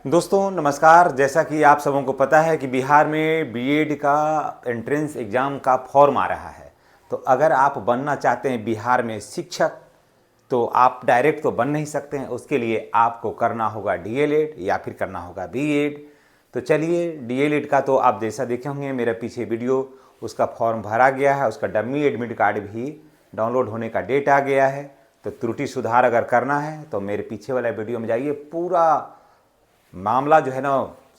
दोस्तों नमस्कार। जैसा कि आप सबों को पता है कि बिहार में बीएड का एंट्रेंस एग्ज़ाम का फॉर्म आ रहा है। तो अगर आप बनना चाहते हैं बिहार में शिक्षक, तो आप डायरेक्ट तो बन नहीं सकते हैं। उसके लिए आपको करना होगा डीएलएड या फिर करना होगा बीएड। तो चलिए, डीएलएड का तो आप जैसा देखे होंगे मेरे पीछे वीडियो, उसका फॉर्म भरा गया है, उसका डमी एडमिट कार्ड भी डाउनलोड होने का डेट आ गया है। तो त्रुटि सुधार अगर करना है तो मेरे पीछे वाला वीडियो में जाइए, पूरा मामला जो है ना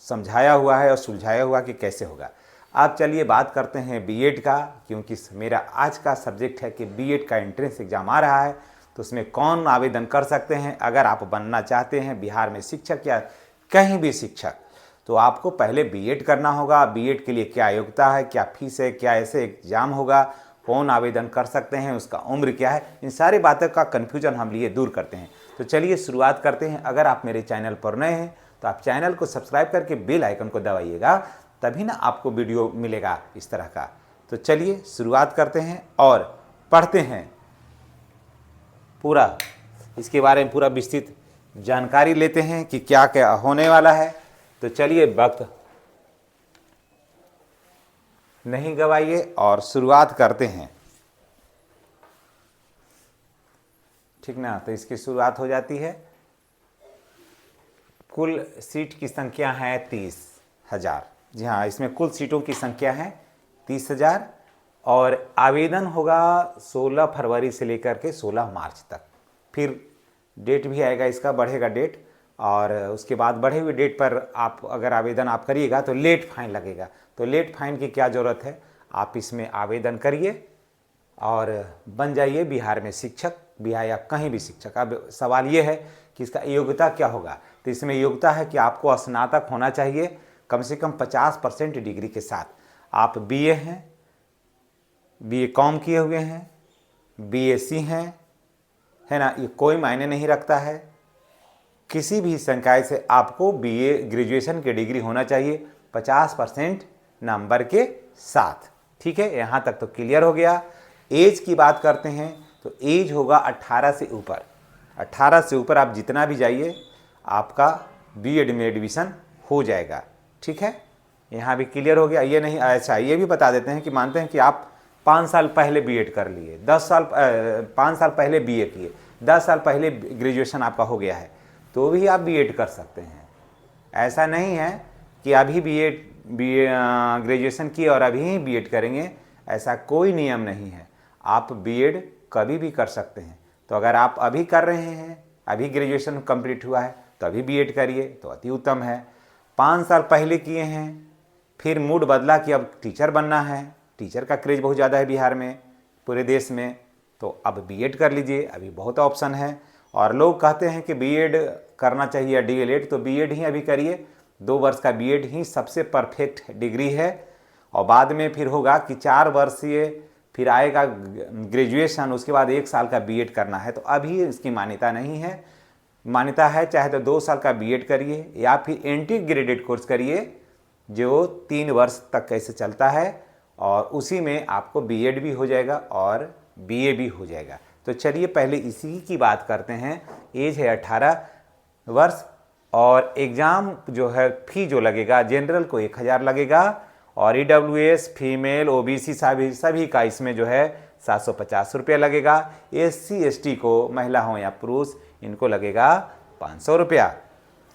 समझाया हुआ है और सुलझाया हुआ कि कैसे होगा। अब चलिए बात करते हैं बीएड का, क्योंकि मेरा आज का सब्जेक्ट है कि बीएड का एंट्रेंस एग्ज़ाम आ रहा है, तो उसमें कौन आवेदन कर सकते हैं। अगर आप बनना चाहते हैं बिहार में शिक्षक या कहीं भी शिक्षक, तो आपको पहले बीएड करना होगा। बीएड के लिए क्या योग्यता है, क्या फीस है, क्या ऐसे एग्ज़ाम होगा, कौन आवेदन कर सकते हैं, उसका उम्र क्या है, इन सारी बातों का कन्फ्यूजन हम लिए दूर करते हैं। तो चलिए शुरुआत करते हैं। अगर आप मेरे चैनल पर नए हैं तो आप चैनल को सब्सक्राइब करके बेल आइकन को दबाइएगा, तभी ना आपको वीडियो मिलेगा इस तरह का। तो चलिए शुरुआत करते हैं और पढ़ते हैं पूरा, इसके बारे में पूरा विस्तृत जानकारी लेते हैं कि क्या क्या होने वाला है। तो चलिए वक्त नहीं गवाइए और शुरुआत करते हैं, ठीक ना। तो इसकी शुरुआत हो जाती है। कुल सीट की संख्या है 30,000। जी हाँ, इसमें कुल सीटों की संख्या है 30,000 और आवेदन होगा 16 फरवरी से लेकर के 16 मार्च तक। फिर डेट भी आएगा, इसका बढ़ेगा डेट, और उसके बाद बढ़े हुए डेट पर आप अगर आवेदन आप करिएगा तो लेट फाइन लगेगा। तो लेट फाइन की क्या ज़रूरत है, आप इसमें आवेदन करिए और बन जाइए बिहार में शिक्षक, बिहार या कहीं भी शिक्षक। अब सवाल ये है कि इसका योग्यता क्या होगा। तो इसमें योग्यता है कि आपको स्नातक होना चाहिए कम से कम 50% डिग्री के साथ। आप बीए हैं, बीए कॉम किए हुए हैं, बीएससी हैं, है ना, ये कोई मायने नहीं रखता है। किसी भी संकाय से आपको बीए ग्रेजुएशन की डिग्री होना चाहिए 50% नंबर के साथ। ठीक है, यहाँ तक तो क्लियर हो गया। एज की बात करते हैं तो एज होगा 18 से ऊपर। 18 से ऊपर आप जितना भी जाइए आपका बीएड में एडमिशन हो जाएगा। ठीक है, यहाँ भी क्लियर हो गया। ये नहीं, अच्छा ये भी बता देते हैं कि मानते हैं कि आप 5 साल पहले बीएड कर लिए, 5 साल पहले बीए किए, 10 साल पहले ग्रेजुएशन आपका हो गया है, तो भी आप बीएड कर सकते हैं। ऐसा नहीं है कि अभी बीएड ग्रेजुएशन किए और अभी ही बीएड करेंगे, ऐसा कोई नियम नहीं है। आप बीएड कभी भी कर सकते हैं। तो अगर आप अभी कर रहे हैं, अभी ग्रेजुएशन कंप्लीट हुआ है, तो अभी बीएड करिए तो अति उत्तम है। 5 साल पहले किए हैं, फिर मूड बदला कि अब टीचर बनना है, टीचर का क्रेज बहुत ज़्यादा है बिहार में, पूरे देश में, तो अब बीएड कर लीजिए, अभी बहुत ऑप्शन है। और लोग कहते हैं कि बीएड करना चाहिए या डीएलएड, तो बीएड ही अभी करिए। 2 वर्ष का बीएड ही सबसे परफेक्ट डिग्री है। और बाद में फिर होगा कि 4 वर्षीय फिर आएगा ग्रेजुएशन, उसके बाद 1 साल का बीएड करना है। तो अभी इसकी मान्यता नहीं है। मान्यता है चाहे तो 2 साल का बीएड करिए या फिर इंटीग्रेटेड कोर्स करिए जो 3 वर्ष तक कैसे चलता है, और उसी में आपको बीएड भी हो जाएगा और बीए भी हो जाएगा। तो चलिए पहले इसी की बात करते हैं। एज है 18 वर्ष और एग्ज़ाम जो है फी जो लगेगा, जनरल को 1,000 लगेगा और ईडब्ल्यूएस, फीमेल, ओबीसी सभी का इसमें जो है 750 रुपया लगेगा। एससी एसटी को, महिला हो या पुरुष, इनको लगेगा 500 रुपया।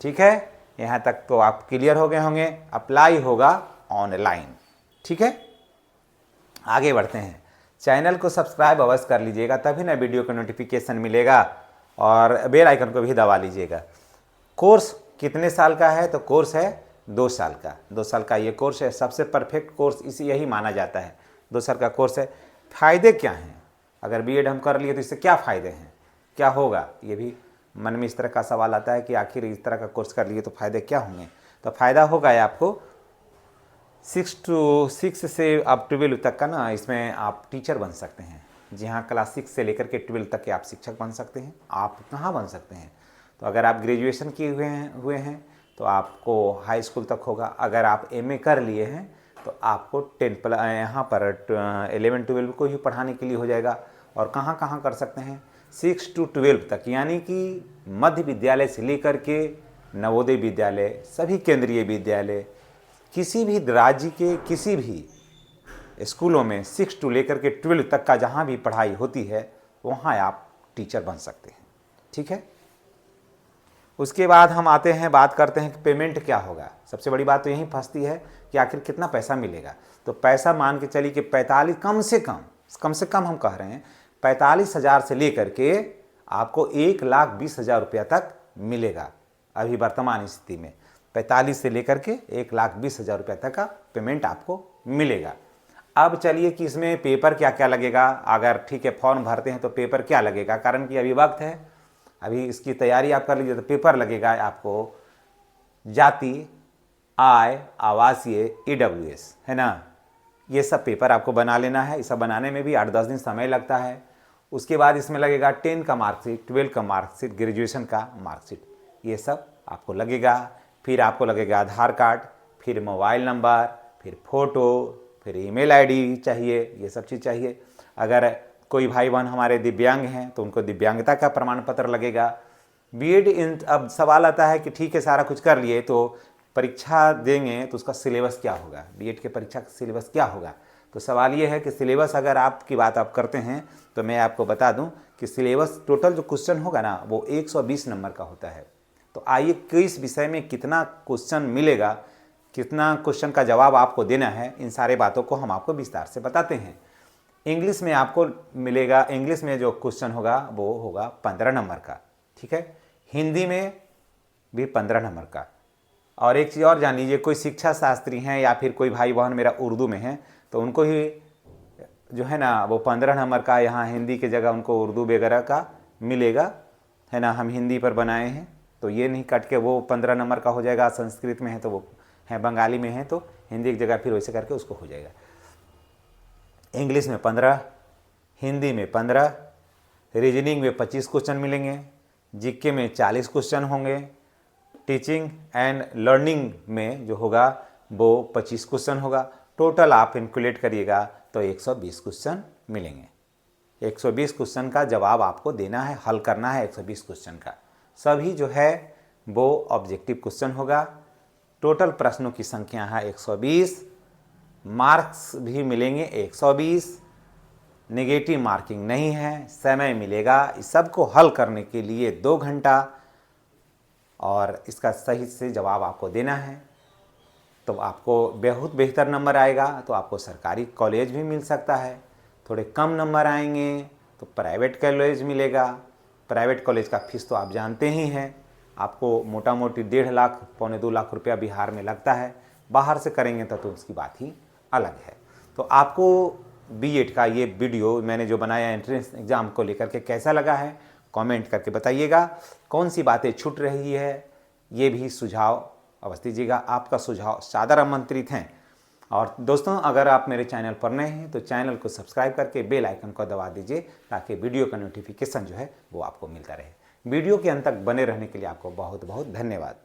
ठीक है, यहाँ तक तो आप क्लियर हो गए होंगे। अप्लाई होगा ऑनलाइन। ठीक है, आगे बढ़ते हैं। चैनल को सब्सक्राइब अवश्य कर लीजिएगा, तभी ना वीडियो का नोटिफिकेशन मिलेगा, और बेल आइकन को भी दबा लीजिएगा। कोर्स कितने साल का है, तो कोर्स है 2 साल का। 2 साल का ये कोर्स है, सबसे परफेक्ट कोर्स इसी यही माना जाता है। 2 साल का कोर्स है। फ़ायदे क्या हैं, अगर बीएड हम कर लिए तो इससे क्या फ़ायदे हैं, क्या होगा, ये भी मन में इस तरह का सवाल आता है कि आखिर इस तरह का कोर्स कर लिए तो फ़ायदे क्या होंगे। तो फ़ायदा होगा आपको 6 से अब 12 तक का ना, इसमें आप टीचर बन सकते हैं। जी हाँ, क्लास 6 से लेकर के 12 तक के आप शिक्षक बन सकते हैं। आप कहाँ बन सकते हैं, तो अगर आप ग्रेजुएशन किए हुए हैं तो आपको हाई स्कूल तक होगा। अगर आप एमए कर लिए हैं तो आपको 10 यहाँ पर 11 12 को ही पढ़ाने के लिए हो जाएगा। और कहाँ कहाँ कर सकते हैं, 6 to 12 तक, यानी कि मध्य विद्यालय से लेकर के नवोदय विद्यालय, सभी केंद्रीय विद्यालय, किसी भी राज्य के किसी भी स्कूलों में 6 टू लेकर के 12 तक का जहाँ भी पढ़ाई होती है वहाँ आप टीचर बन सकते हैं। ठीक है, उसके बाद हम आते हैं, बात करते हैं कि पेमेंट क्या होगा। सबसे बड़ी बात तो यहीं फंसती है कि आखिर कितना पैसा मिलेगा। तो पैसा मान के चलिए कि 45 कम से कम हम कह रहे हैं 45,000 से लेकर के आपको 1,20,000 रुपया तक मिलेगा। अभी वर्तमान स्थिति में 45 से लेकर के 1,20,000 रुपया तक का पेमेंट आपको मिलेगा। अब चलिए कि इसमें पेपर क्या क्या लगेगा। अगर ठीक है फॉर्म भरते हैं तो पेपर क्या लगेगा, कारण कि अभी वक्त है, अभी इसकी तैयारी आप कर लीजिए। तो पेपर लगेगा आपको जाति, आय, आवासीय, EWS, है ना, ये सब पेपर आपको बना लेना है। ये सब बनाने में भी 8-10 दिन समय लगता है। उसके बाद इसमें लगेगा 10 का मार्कशीट, 12 का मार्कशीट, ग्रेजुएशन का मार्कशीट, ये सब आपको लगेगा। फिर आपको लगेगा आधार कार्ड, फिर मोबाइल नंबर, फिर फ़ोटो, फिर ईमेल आईडी चाहिए, ये सब चीज़ चाहिए। अगर कोई भाई बहन हमारे दिव्यांग हैं तो उनको दिव्यांगता का प्रमाण पत्र लगेगा। बीएड अब सवाल आता है कि ठीक है सारा कुछ कर लिए तो परीक्षा देंगे तो उसका सिलेबस क्या होगा, बीएड के परीक्षा का सिलेबस क्या होगा। तो सवाल ये है कि सिलेबस अगर आपकी बात आप करते हैं तो मैं आपको बता दूं कि सिलेबस टोटल जो क्वेश्चन होगा ना वो 120 नंबर का होता है। तो आइए किस विषय में कितना क्वेश्चन मिलेगा, कितना क्वेश्चन का जवाब आपको देना है, इन सारे बातों को हम आपको विस्तार से बताते हैं। इंग्लिश में आपको मिलेगा, इंग्लिश में जो क्वेश्चन होगा वो होगा 15 नंबर का। ठीक है, हिंदी में भी 15 नंबर का। और एक चीज़ और जान लीजिए, कोई शिक्षा शास्त्री हैं या फिर कोई भाई बहन मेरा उर्दू में है तो उनको ही जो है ना वो 15 नंबर का, यहाँ हिंदी की जगह उनको उर्दू वगैरह का मिलेगा, है ना। हम हिंदी पर बनाए हैं तो ये नहीं कट के वो 15 नंबर का हो जाएगा। संस्कृत में है तो वो है, बंगाली में है तो हिंदी की जगह फिर वैसे करके उसको हो जाएगा। इंग्लिश में 15, हिंदी में 15, रीजनिंग में 25 क्वेश्चन मिलेंगे, जीके में 40 क्वेश्चन होंगे, टीचिंग एंड लर्निंग में जो होगा वो 25 क्वेश्चन होगा। टोटल आप कैलकुलेट करिएगा तो 120 क्वेश्चन मिलेंगे। 120 क्वेश्चन का जवाब आपको देना है, हल करना है 120 क्वेश्चन का। सभी जो है वो ऑब्जेक्टिव क्वेश्चन होगा। टोटल प्रश्नों की संख्या है 120, मार्क्स भी मिलेंगे 120, नेगेटिव मार्किंग नहीं है। समय मिलेगा इस सबको हल करने के लिए 2 घंटा, और इसका सही से जवाब आपको देना है तो आपको बहुत बेहतर नंबर आएगा तो आपको सरकारी कॉलेज भी मिल सकता है। थोड़े कम नंबर आएंगे तो प्राइवेट कॉलेज मिलेगा। प्राइवेट कॉलेज का फीस तो आप जानते ही हैं, आपको मोटा मोटी 1.5 लाख पौने 2 लाख रुपया बिहार में लगता है। बाहर से करेंगे तो उसकी बात ही अलग है। तो आपको बीएड का ये वीडियो मैंने जो बनाया एंट्रेंस एग्ज़ाम को लेकर के कैसा लगा है कमेंट करके बताइएगा। कौन सी बातें छूट रही है ये भी सुझाव अवश्य दीजिएगा। आपका सुझाव सादर आमंत्रित हैं। और दोस्तों अगर आप मेरे चैनल पर नए हैं तो चैनल को सब्सक्राइब करके बेल आइकन को दबा दीजिए ताकि वीडियो का नोटिफिकेशन जो है वो आपको मिलता रहे। वीडियो के अंत तक बने रहने के लिए आपको बहुत बहुत धन्यवाद।